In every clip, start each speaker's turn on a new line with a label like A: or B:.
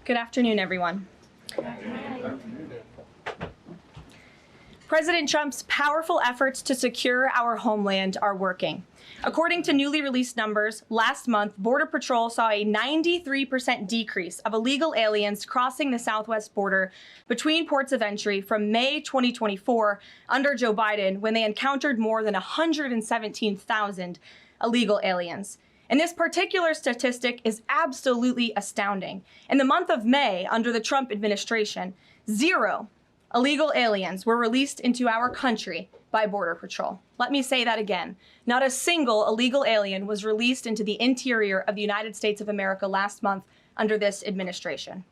A: Good afternoon, everyone. President Trump's powerful efforts to secure our homeland are working. According to newly released numbers, last month, Border Patrol saw a 93% decrease of illegal aliens crossing the southwest border between ports of entry from May 2024 under Joe Biden, when they encountered more than 117,000 illegal aliens. And this particular statistic is absolutely astounding. In the month of May, under the Trump administration, 0 illegal aliens were released into our country by Border Patrol. Let me say that again. Not a single illegal alien was released into the interior of the United States of America last month under this administration.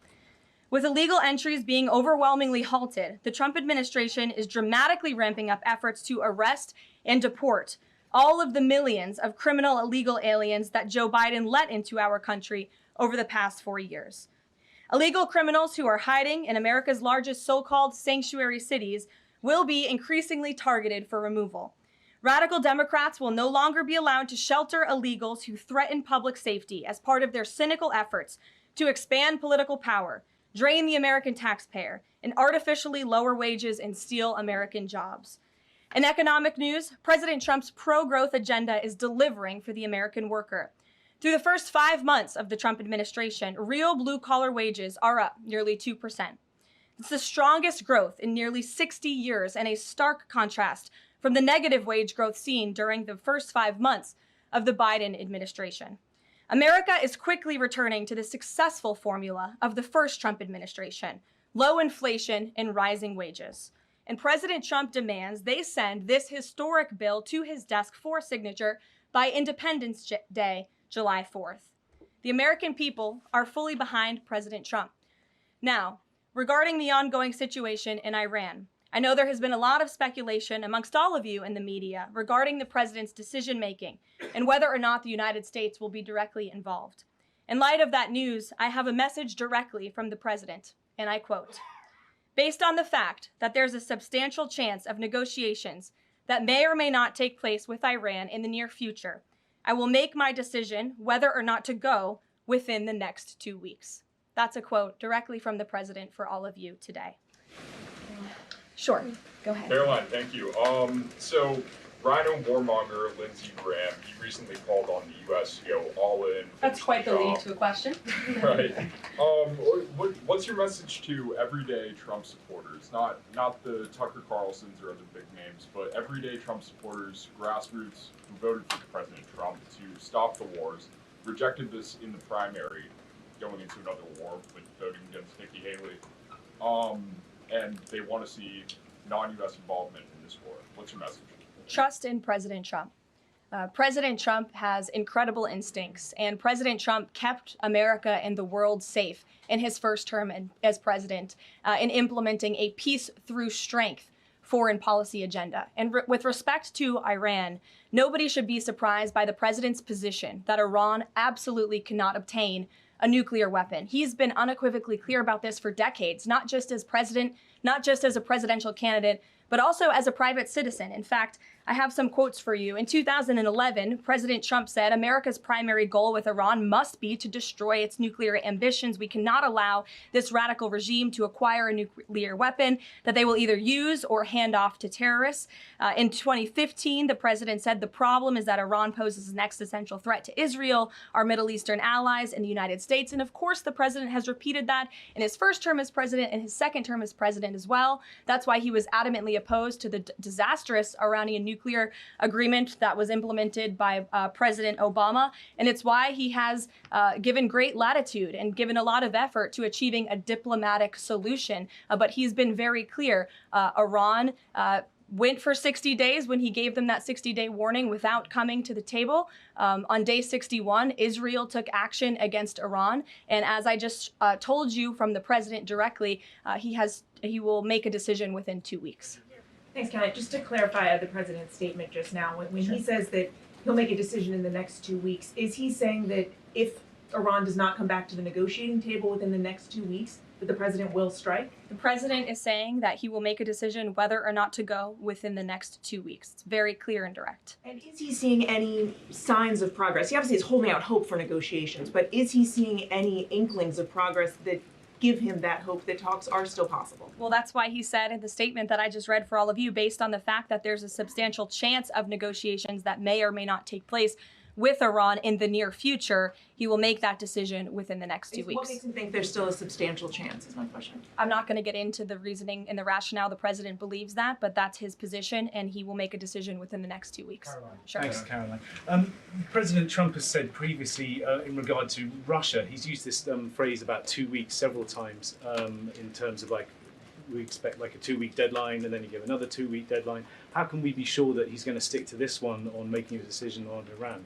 A: With illegal entries being overwhelmingly halted, the Trump administration is dramatically ramping up efforts to arrest and deport all of the millions of criminal illegal aliens that Joe Biden let into our country over the past 4 years. Illegal criminals who are hiding in America's largest so-called sanctuary cities will be increasingly targeted for removal. Radical Democrats will no longer be allowed to shelter illegals who threaten public safety as part of their cynical efforts to expand political power, drain the American taxpayer, and artificially lower wages and steal American jobs. In economic news, President Trump's pro-growth agenda is delivering for the American worker. Through the first 5 months of the Trump administration, real blue-collar wages are up nearly 2%. It's the strongest growth in nearly 60 years, and a stark contrast from the negative wage growth seen during the first 5 months of the Biden administration. America is quickly returning to the successful formula of the first Trump administration: low inflation and rising wages. And President Trump demands they send this historic bill to his desk for signature by Independence Day, July 4th. The American people are fully behind President Trump. Now, regarding the ongoing situation in Iran, I know there has been a lot of speculation amongst all of you in the media regarding the president's decision-making and whether or not the United States will be directly involved. In light of that news, I have a message directly from the president, and I quote, "Based on the fact that there's a substantial chance of negotiations that may or may not take place with Iran in the near future, I will make my decision whether or not to go within the next 2 weeks." That's a quote directly from the president for all of you today. Sure, go ahead.
B: Caroline, thank you. So Rhino warmonger Lindsey Graham, he recently called on the U.S. to go all in.
A: That's quite the lead to a question.
B: Right. What's your message to everyday Trump supporters? Not the Tucker Carlsons or other big names, but everyday Trump supporters, grassroots who voted for President Trump to stop the wars, rejected this in the primary, going into another war with voting against Nikki Haley, and they want to see non-U.S. involvement in this war. What's your message?
A: Trust in President Trump. President Trump has incredible instincts, and President Trump kept America and the world safe in his first term as president in implementing a peace through strength foreign policy agenda. And with respect to Iran, nobody should be surprised by the president's position that Iran absolutely cannot obtain a nuclear weapon. He's been unequivocally clear about this for decades, not just as president, not just as a presidential candidate, but also as a private citizen. In fact, I have some quotes for you. In 2011, President Trump said, "America's primary goal with Iran must be to destroy its nuclear ambitions. We cannot allow this radical regime to acquire a nuclear weapon that they will either use or hand off to terrorists." In 2015, the president said, "The problem is that Iran poses an existential threat to Israel, our Middle Eastern allies, and the United States." And of course, the president has repeated that in his first term as president and his second term as president as well. That's why he was adamantly opposed to the disastrous Iranian nuclear agreement that was implemented by President Obama. And it's why he has given great latitude and given a lot of effort to achieving a diplomatic solution. But he's been very clear. Iran went for 60 days when he gave them that 60-day warning without coming to the table. On day 61, Israel took action against Iran. And as I just told you from the president directly, he will make a decision within 2 weeks.
C: Thanks, Kelly. Just to clarify the president's statement just now, when he says that he'll make a decision in the next 2 weeks, is he saying that if Iran does not come back to the negotiating table within the next 2 weeks, that the president will strike?
A: The president is saying that he will make a decision whether or not to go within the next 2 weeks. It's very clear and direct.
C: And is he seeing any signs of progress? He obviously is holding out hope for negotiations, but is he seeing any inklings of progress that give him that hope that talks are still possible?
A: Well, that's why he said in the statement that I just read for all of you, based on the fact that there's a substantial chance of negotiations that may or may not take place with Iran in the near future, he will make that decision within the next 2 weeks.
C: What makes him think there's still a substantial chance is my question.
A: I'm not going to get into the reasoning and the rationale the president believes that, but that's his position, and he will make a decision within the next 2 weeks.
D: Caroline.
A: Sure.
D: Thanks, Caroline. President Trump has said previously in regard to Russia, he's used this phrase about 2 weeks several times in terms of like, we expect like a 2-week deadline and then you give another 2-week deadline. How can we be sure that he's going to stick to this one on making a decision on Iran?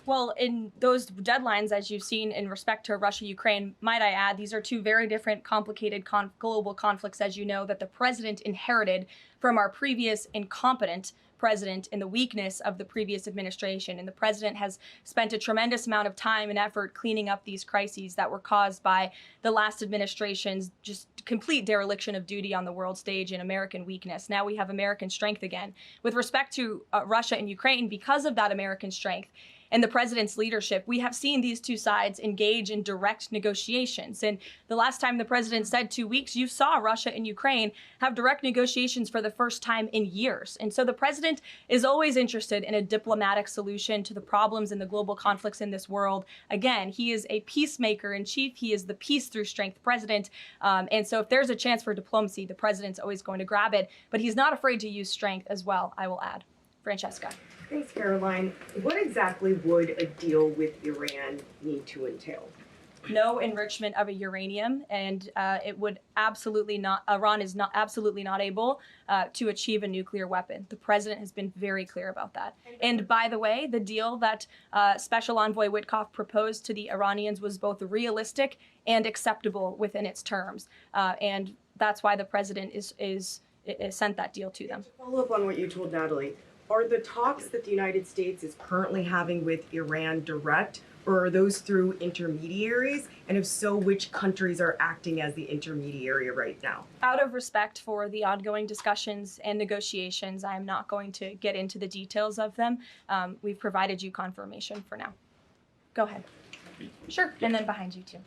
A: Well, in those deadlines, as you've seen in respect to Russia, Ukraine, might I add, these are two very different, complicated global conflicts, as you know, that the president inherited from our previous incompetent president in the weakness of the previous administration. And the president has spent a tremendous amount of time and effort cleaning up these crises that were caused by the last administration's just complete dereliction of duty on the world stage and American weakness. Now we have American strength again. With respect to Russia and Ukraine, because of that American strength, and the president's leadership, we have seen these two sides engage in direct negotiations. And the last time the president said 2 weeks, you saw Russia and Ukraine have direct negotiations for the first time in years. And so the president is always interested in a diplomatic solution to the problems and the global conflicts in this world. Again, he is a peacemaker in chief. He is the peace through strength president. And so if there's a chance for diplomacy, the president's always going to grab it. But he's not afraid to use strength as well, I will add. Francesca.
E: Thanks, Caroline. What exactly would a deal with Iran need to entail?
A: No enrichment of uranium, and it would absolutely not, Iran is not absolutely not able to achieve a nuclear weapon. The president has been very clear about that. And by the way, the deal that Special Envoy Witkoff proposed to the Iranians was both realistic and acceptable within its terms. And that's why the president is sent that deal to them.
E: To follow up on what you told Natalie, are the talks that the United States is currently having with Iran direct, or are those through intermediaries? And if so, which countries are acting as the intermediary right now?
A: Out of respect for the ongoing discussions and negotiations, I'm not going to get into the details of them. We've provided you confirmation for now. Go ahead. Sure, and then behind you too.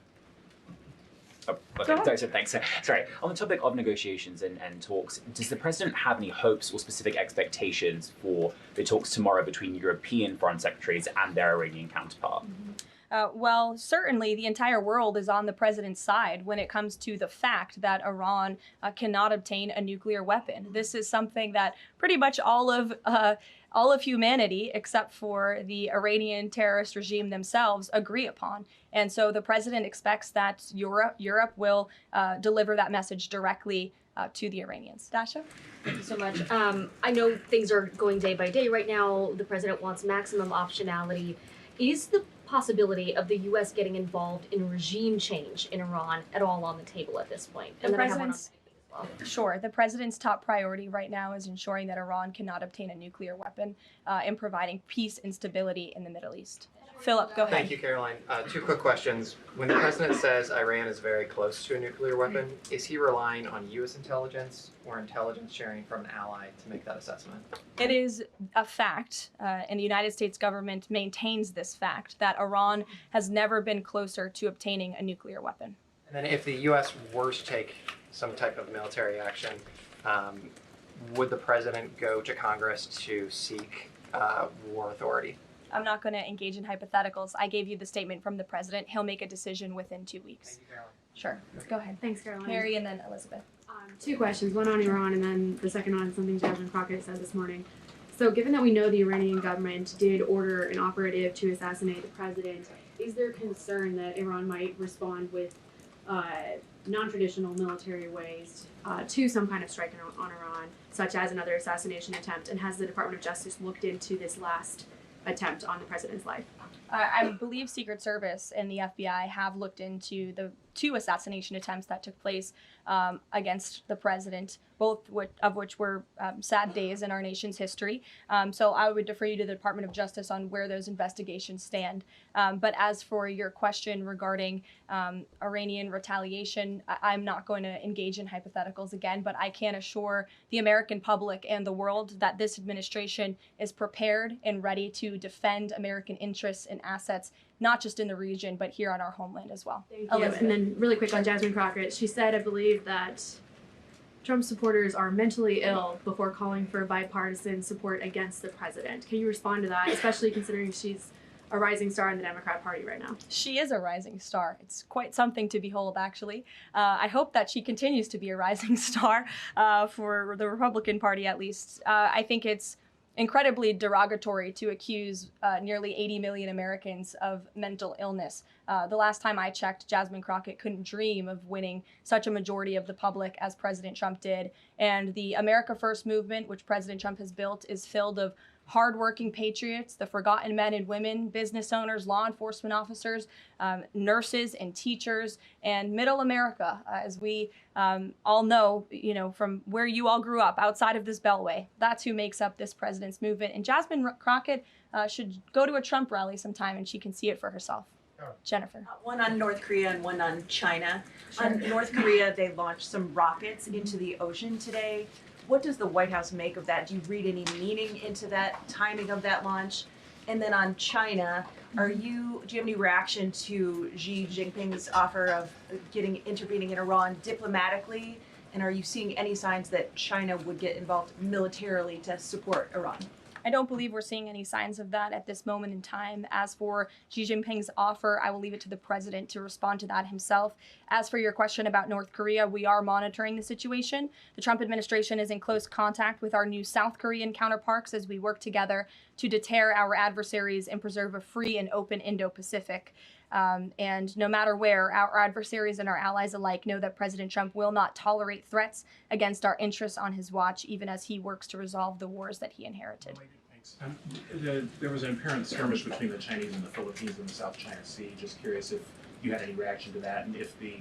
F: Oh, okay. So thanks. Sorry. On the topic of negotiations and talks, does the president have any hopes or specific expectations for the talks tomorrow between European foreign secretaries and their Iranian counterpart?
A: Well, certainly the entire world is on the president's side when it comes to the fact that Iran cannot obtain a nuclear weapon. This is something that pretty much all of humanity, except for the Iranian terrorist regime themselves, agree upon. And so the president expects that Europe will deliver that message directly to the Iranians. Dasha?
G: Thank you so much. I know things are going day by day right now. The president wants maximum optionality. Is the possibility of the U.S. getting involved in regime change in Iran at all on the table at this point?
A: And then I have one on as well. Sure. The president's top priority right now is ensuring that Iran cannot obtain a nuclear weapon and providing peace and stability in the Middle East. Philip, go ahead.
H: Thank you, Caroline. Two quick questions. When the president says Iran is very close to a nuclear weapon, is he relying on U.S. intelligence or intelligence sharing from an ally to make that assessment?
A: It is a fact, and the United States government maintains this fact, that Iran has never been closer to obtaining a nuclear weapon.
H: And then if the U.S. were to take some type of military action, would the president go to Congress to seek war authority?
A: I'm not going to engage in hypotheticals. I gave you the statement from the president. He'll make a decision within 2 weeks.
H: Thank you, Caroline.
A: Sure. Go ahead.
I: Thanks, Caroline.
A: Mary and then Elizabeth.
I: Two questions, one on Iran and then the second on something Jasmine Crockett said this morning. So given that we know the Iranian government did order an operative to assassinate the president, is there concern that Iran might respond with non-traditional military ways to some kind of strike on Iran, such as another assassination attempt? And has the Department of Justice looked into this last attempt on the president's life?
A: I believe Secret Service and the FBI have looked into the 2 assassination attempts that took place against the president, both of which were sad days in our nation's history. So I would defer you to the Department of Justice on where those investigations stand. But as for your question regarding Iranian retaliation, I'm not going to engage in hypotheticals again, but I can assure the American public and the world that this administration is prepared and ready to defend American interests and assets, not just in the region, but here on our homeland as well.
I: Thank you.
A: Elizabeth.
I: And then really quick on Jasmine Crockett, she said, I believe, that Trump supporters are mentally ill before calling for bipartisan support against the president. Can you respond to that, especially considering she's a rising star in the Democrat Party right now?
A: She is a rising star. It's quite something to behold, actually. I hope that she continues to be a rising star for the Republican Party, at least. I think it's incredibly derogatory to accuse nearly 80 million Americans of mental illness. The last time I checked, Jasmine Crockett couldn't dream of winning such a majority of the public as President Trump did. And the America First movement, which President Trump has built, is filled of hardworking patriots, the forgotten men and women, business owners, law enforcement officers, nurses and teachers, and middle America, as we all know, from where you all grew up, outside of this beltway. That's who makes up this president's movement. And Jasmine Crockett should go to a Trump rally sometime and she can see it for herself. Jennifer.
J: One on North Korea and one on China. On North Korea, they launched some rockets into the ocean today. What does the White House make of that? Do you read any meaning into that timing of that launch? And then on China, do you have any reaction to Xi Jinping's offer of intervening in Iran diplomatically? And are you seeing any signs that China would get involved militarily to support Iran?
A: I don't believe we're seeing any signs of that at this moment in time. As for Xi Jinping's offer, I will leave it to the president to respond to that himself. As for your question about North Korea, we are monitoring the situation. The Trump administration is in close contact with our new South Korean counterparts as we work together to deter our adversaries and preserve a free and open Indo-Pacific. And no matter where, our adversaries and our allies alike know that President Trump will not tolerate threats against our interests on his watch, even as he works to resolve the wars that he inherited.
K: Thanks. There was an apparent skirmish between the Chinese and the Philippines in the South China Sea. Just curious if you had any reaction to that, and if the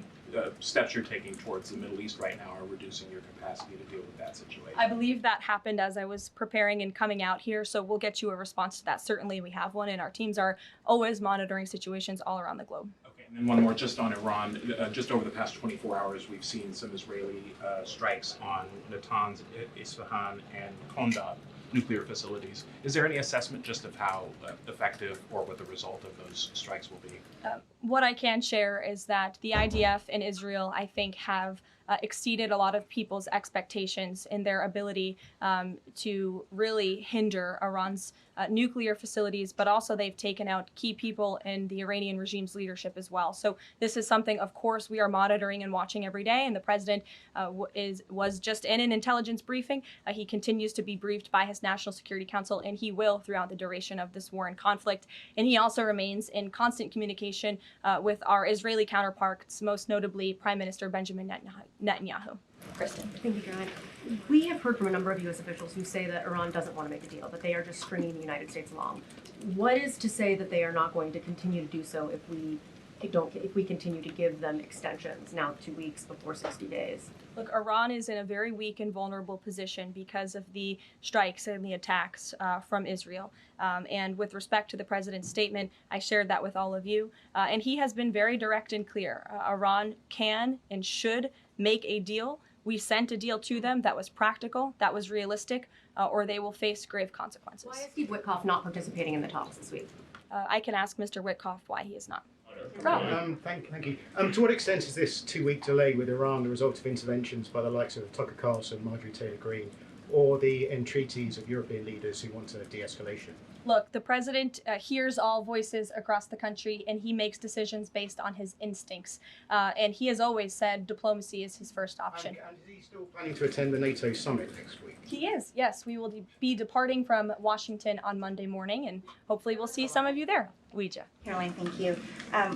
K: steps you're taking towards the Middle East right now are reducing your capacity to deal with that situation.
A: I believe that happened as I was preparing and coming out here, so we'll get you a response to that. Certainly we have one, and our teams are always monitoring situations all around the globe.
K: Okay, and then one more just on Iran. Just over the past 24 hours, we've seen some Israeli strikes on Natanz, Isfahan, and Kondab nuclear facilities. Is there any assessment just of how effective or what the result of those strikes will be?
A: What I can share is that the IDF and Israel, I think, have exceeded a lot of people's expectations in their ability to really hinder Iran's nuclear facilities, but also they've taken out key people in the Iranian regime's leadership as well. So this is something, of course, we are monitoring and watching every day, and the president was just in an intelligence briefing. He continues to be briefed by his National Security Council, and he will throughout the duration of this war and conflict. And he also remains in constant communication with our Israeli counterparts, most notably Prime Minister Benjamin Netanyahu. Kristen.
L: Thank you, Joanne. We have heard from a number of U.S. officials who say that Iran doesn't want to make a deal, that they are just stringing the United States along. What is to say that they are not going to continue to do so if we continue to give them extensions, now 2 weeks before 60 days?
A: Look, Iran is in a very weak and vulnerable position because of the strikes and the attacks from Israel. And with respect to the president's statement, I shared that with all of you. And he has been very direct and clear. Iran can and should make a deal. We sent a deal to them that was practical, that was realistic, or they will face grave consequences.
L: Why is Steve Witkoff not participating in the talks this week?
A: I can ask Mr. Witkoff why he is not.
M: Thank you. To what extent is this 2-week delay with Iran the result of interventions by the likes of Tucker Carlson, Marjorie Taylor Greene, or the entreaties of European leaders who want a de-escalation?
A: Look, the president hears all voices across the country, and he makes decisions based on his instincts. And he has always said diplomacy is his first option.
M: And is he still planning to attend the NATO summit next week?
A: He is, yes. We will be departing from Washington on Monday morning, and hopefully we'll see some of you there. Ouija.
N: Caroline, thank you.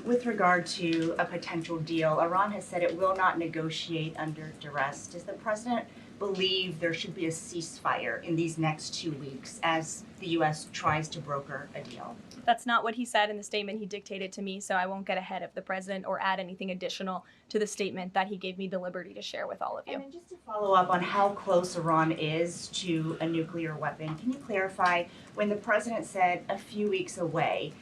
N: With regard to a potential deal, Iran has said it will not negotiate under duress. Does the president believe there should be a ceasefire in these next 2 weeks as the U.S. tries to broker a deal?
A: That's not what he said in the statement he dictated to me, so I won't get ahead of the president or add anything additional to the statement that he gave me the liberty to share with all of you.
N: And then just to follow up on how close Iran is to a nuclear weapon, can you clarify when the president said a few weeks away,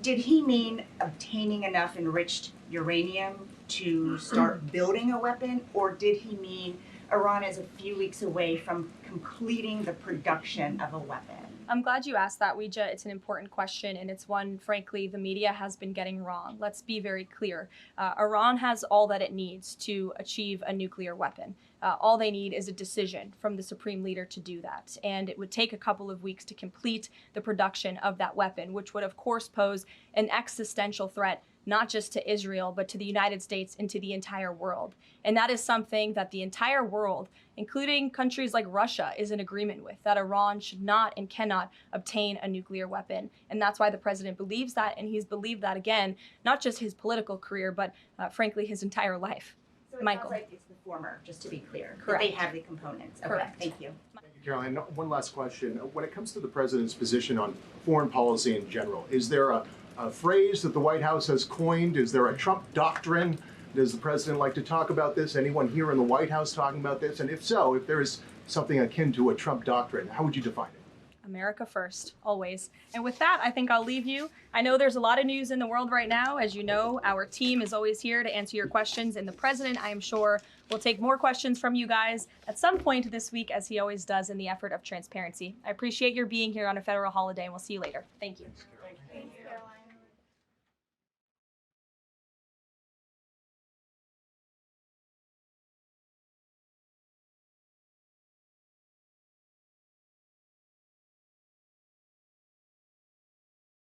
N: did he mean obtaining enough enriched uranium to start building a weapon, or did he mean Iran is a few weeks away from completing the production of a weapon?
A: I'm glad you asked that, Weija. It's an important question, and it's one, frankly, the media has been getting wrong. Let's be very clear. Iran has all that it needs to achieve a nuclear weapon. All they need is a decision from the supreme leader to do that. And it would take a couple of weeks to complete the production of that weapon, which would, of course, pose an existential threat not just to Israel, but to the United States and to the entire world. And that is something that the entire world, including countries like Russia, is in agreement with, that Iran should not and cannot obtain a nuclear weapon. And that's why the president believes that, and he's believed that, again, not just his political career, but frankly, his entire life.
N: So it
A: Michael.
N: sounds like it's the former, just to be clear.
A: Correct.
N: That they have the components. Okay,
A: Correct.
N: thank you.
O: Caroline, one last question. When it comes to the president's position on foreign policy in general, is there a phrase that the White House has coined? Is there a Trump doctrine? Does the president like to talk about this? Anyone here in the White House talking about this? And if so, if there is something akin to a Trump doctrine, how would you define it?
A: America first, always. And with that, I think I'll leave you. I know there's a lot of news in the world right now. As you know, our team is always here to answer your questions. And the president, I am sure, will take more questions from you guys at some point this week, as he always does in the effort of transparency. I appreciate your being here on a federal holiday, and we'll see you later. Thank you.